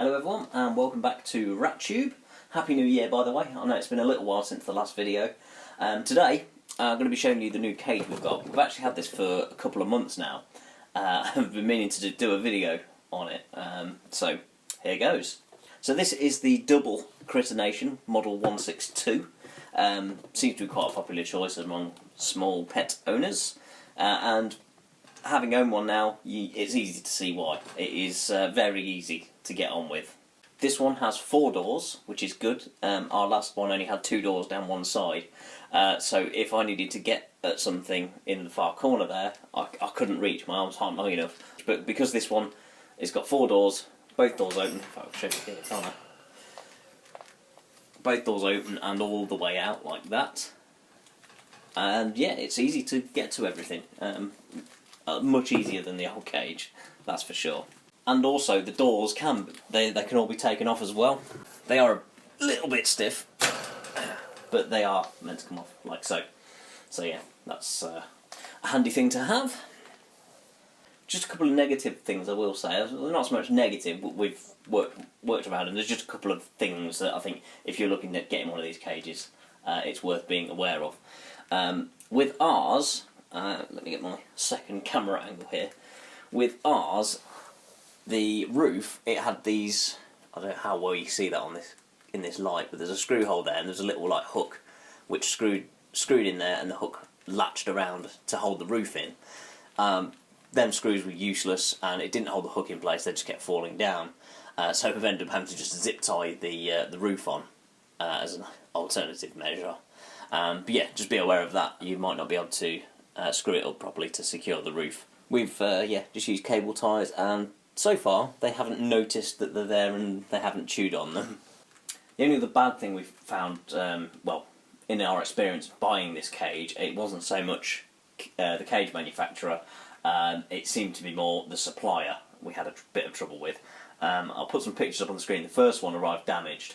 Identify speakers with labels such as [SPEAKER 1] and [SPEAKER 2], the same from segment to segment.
[SPEAKER 1] Hello everyone and welcome back to RatTube. Happy New Year, by the way. I know it's been a little while since the last video. Today I'm going to be showing you the new cage we've got. We've actually had this for a couple of months now. I've been meaning to do a video on it, so here goes. So this is the double Critter Nation Model 162. Seems to be quite a popular choice among small pet owners, and having owned one now, it's easy to see why. It is very easy to get on with. This one has 4 doors, which is good. Our last one only had 2 doors down one side, so if I needed to get at something in the far corner there, I couldn't reach, my arms aren't long enough. But because this one has got 4 doors, both doors open, if I'll show you here, can't I? Both doors open and all the way out like that. And yeah, it's easy to get to everything. Much easier than the old cage, that's for sure. And also the doors can all be taken off as well. They are a little bit stiff, but they are meant to come off like so. So yeah, that's a handy thing to have. Just a couple of negative things I will say. Not so much negative, but we've worked around, and there's just a couple of things that I think if you're looking at getting one of these cages, it's worth being aware of. With ours, let me get my second camera angle here. With ours, the roof, it had these, I don't know how well you see that on this in this light, but there's a screw hole there and there's a little like hook which screwed in there, and the hook latched around to hold the roof in. Them screws were useless and it didn't hold the hook in place, they just kept falling down. So we've ended up having to just zip tie the roof on as an alternative measure. But yeah, just be aware of that. You might not be able to screw it up properly to secure the roof. We've just used cable ties, and so far they haven't noticed that they're there and they haven't chewed on them. The only other bad thing we've found, well, in our experience buying this cage, it wasn't so much the cage manufacturer, it seemed to be more the supplier we had a bit of trouble with. I'll put some pictures up on the screen. The first one arrived damaged.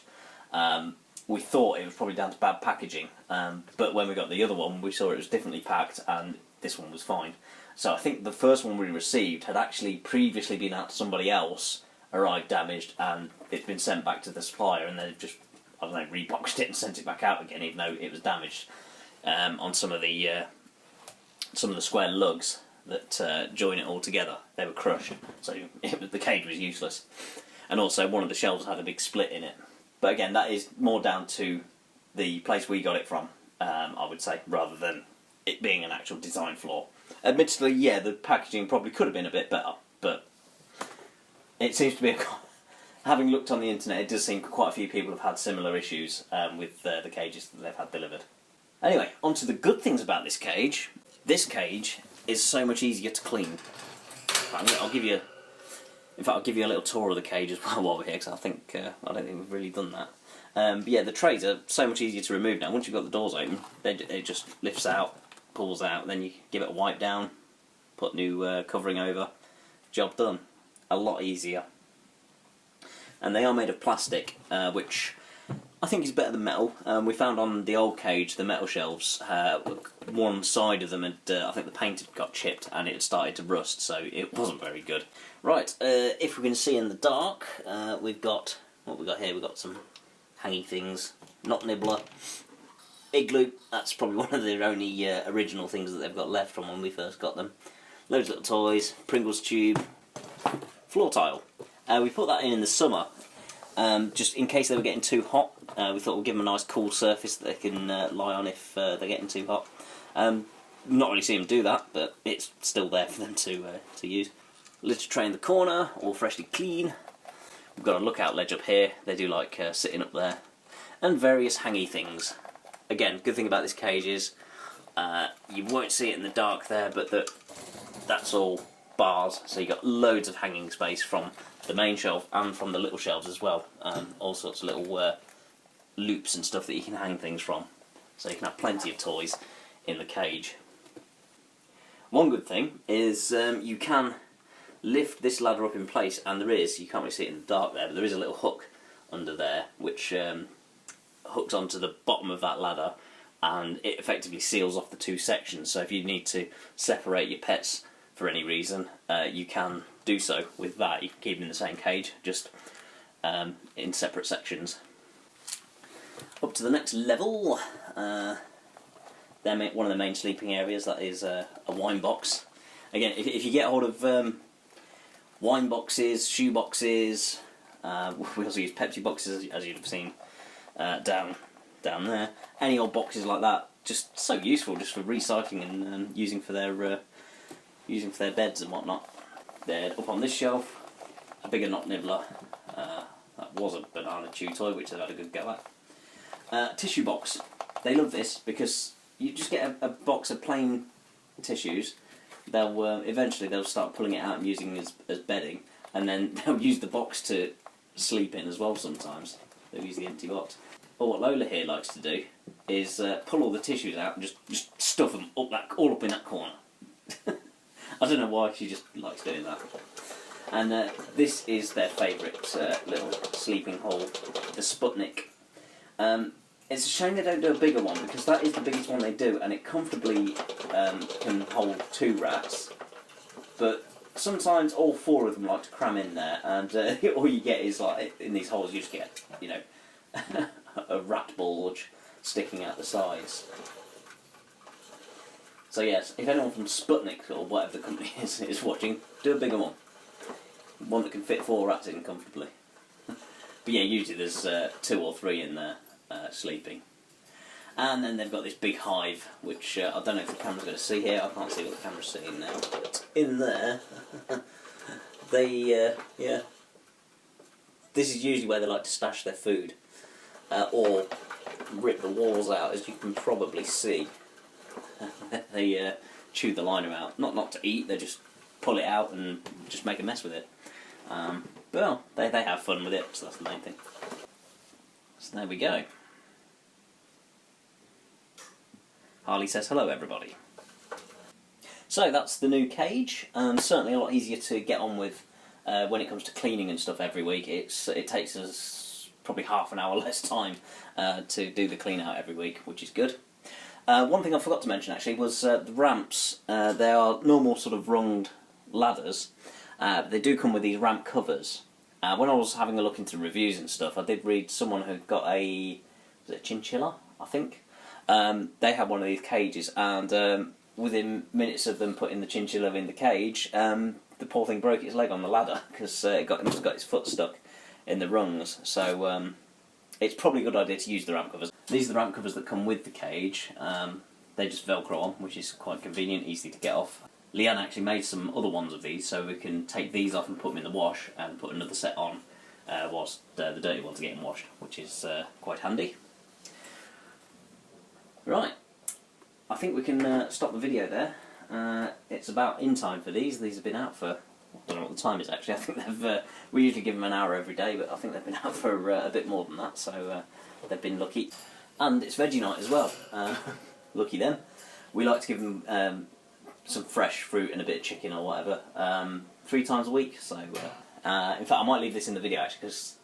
[SPEAKER 1] We thought it was probably down to bad packaging, but when we got the other one we saw it was differently packed and this one was fine. So I think the first one we received had actually previously been out to somebody else, arrived damaged, and it's been sent back to the supplier, and they've just, I don't know, reboxed it and sent it back out again even though it was damaged on some of the square lugs that join it all together. They were crushed, so the cage was useless. And also one of the shelves had a big split in it. But again, that is more down to the place we got it from, I would say, rather than it being an actual design flaw. Admittedly, yeah, the packaging probably could have been a bit better, but it seems to be, having looked on the internet, it does seem quite a few people have had similar issues with the cages that they've had delivered. Anyway, on to the good things about this cage. This cage is so much easier to clean. I'll give you a little tour of the cage as well while we're here, because I don't think we've really done that. But yeah, the trays are so much easier to remove now. Once you've got the doors open, it just lifts out, pulls out, then you give it a wipe down, put new covering over, job done. A lot easier. And they are made of plastic, which I think is better than metal. We found on the old cage the metal shelves, one side of them had, I think the paint had got chipped and it had started to rust, so it wasn't very good. Right, if we can see in the dark, we've got, what we got here, we've got some hanging things, not nibbler, igloo, that's probably one of the only original things that they've got left from when we first got them. Loads of little toys, Pringles tube, floor tile. We put that in the summer, just in case they were getting too hot. We thought we'd give them a nice cool surface that they can lie on if they're getting too hot. Not really seen them do that, but it's still there for them to use. Litter tray in the corner, all freshly clean. We've got a lookout ledge up here, they do like sitting up there. And various hangy things. Again, good thing about this cage is you won't see it in the dark there, but that's all bars, so you've got loads of hanging space from the main shelf and from the little shelves as well. All sorts of little loops and stuff that you can hang things from, so you can have plenty of toys in the cage. One good thing is you can lift this ladder up in place, and you can't really see it in the dark there, but there is a little hook under there which hooks onto the bottom of that ladder, and it effectively seals off the 2 sections, so if you need to separate your pets for any reason, you can do so with that. You can keep them in the same cage, just in separate sections. Up to the next level, one of the main sleeping areas, that is a wine box. Again, if you get hold of wine boxes, shoe boxes, we also use Pepsi boxes, as you'd have seen down there. Any old boxes like that, just so useful, just for recycling and using for their beds and whatnot. Then up on this shelf, a bigger knot nibbler. That was a banana chew toy, which they've had a good go at. Tissue box. They love this because you just get a box of plain tissues. They'll eventually they'll start pulling it out and using it as bedding, and then they'll use the box to sleep in as well. Sometimes they'll use the empty box. But what Lola here likes to do is pull all the tissues out and just stuff them all up in that corner. I don't know why, she just likes doing that. And this is their favourite little sleeping hole, the Sputnik. It's a shame they don't do a bigger one, because that is the biggest one they do, and it comfortably can hold 2 rats. But sometimes all 4 of them like to cram in there, and all you get is, like, in these holes you just get, you know, a rat bulge sticking out the sides. So yes, if anyone from Sputnik, or whatever the company is watching, do a bigger one. One that can fit 4 rats in comfortably. But yeah, usually there's 2 or 3 in there sleeping. And then they've got this big hive, which I don't know if the camera's going to see here. I can't see what the camera's seeing now. But in there, they, yeah, this is usually where they like to stash their food. Or rip the walls out, as you can probably see. They chew the liner out. Not to eat, they just pull it out and just make a mess with it. But well, they have fun with it, so that's the main thing. So there we go. Harley says hello, everybody. So that's the new cage, and certainly a lot easier to get on with when it comes to cleaning and stuff every week. It takes us probably half an hour less time to do the clean out every week, which is good. One thing I forgot to mention actually was the ramps. They are normal sort of runged ladders. They do come with these ramp covers. When I was having a look into reviews and stuff, I did read someone who got was it a chinchilla, I think? They had one of these cages, and within minutes of them putting the chinchilla in the cage, the poor thing broke its leg on the ladder because it must have got its foot stuck in the rungs. So it's probably a good idea to use the ramp covers. These are the ramp covers that come with the cage. They just velcro on, which is quite convenient, easy to get off. Leanne actually made some other ones of these, so we can take these off and put them in the wash and put another set on whilst the dirty ones are getting washed, which is quite handy. Right, I think we can stop the video there. It's about in time for these. These have been out for, I don't know what the time is actually. I think they've we usually give them an hour every day, but I think they've been out for a bit more than that, so they've been lucky. And it's Veggie night as well. Lucky them. We like to give them some fresh fruit and a bit of chicken or whatever 3 times a week. So in fact, I might leave this in the video actually, because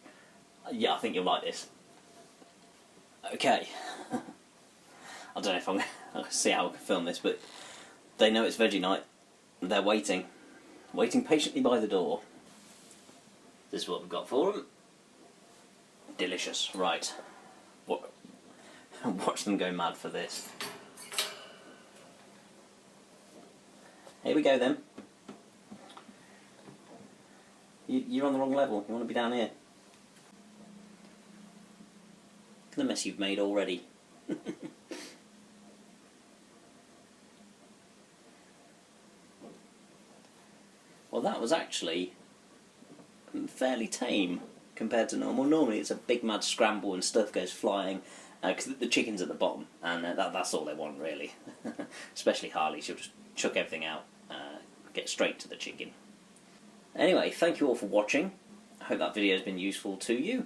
[SPEAKER 1] yeah, I think you'll like this. Okay. I don't know if I'm going to see how I can film this, but they know it's Veggie night. They're waiting patiently by the door. This is what we've got for them. Delicious. Right. Watch them go mad for this. Here we go then. You're on the wrong level. You want to be down here. Look at the mess you've made already. Well, that was actually fairly tame compared to normal. Normally it's a big mad scramble and stuff goes flying, because the chicken's at the bottom, and that's all they want really. Especially Harley, she'll just chuck everything out, get straight to the chicken. Anyway, thank you all for watching. I hope that video has been useful to you.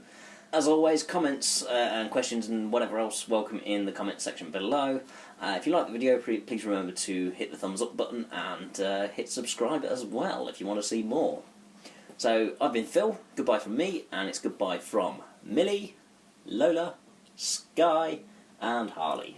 [SPEAKER 1] As always, comments and questions and whatever else, welcome in the comment section below. If you like the video, please remember to hit the thumbs up button and hit subscribe as well if you want to see more. So, I've been Phil, goodbye from me, and it's goodbye from Millie, Lola, Sky, and Harley.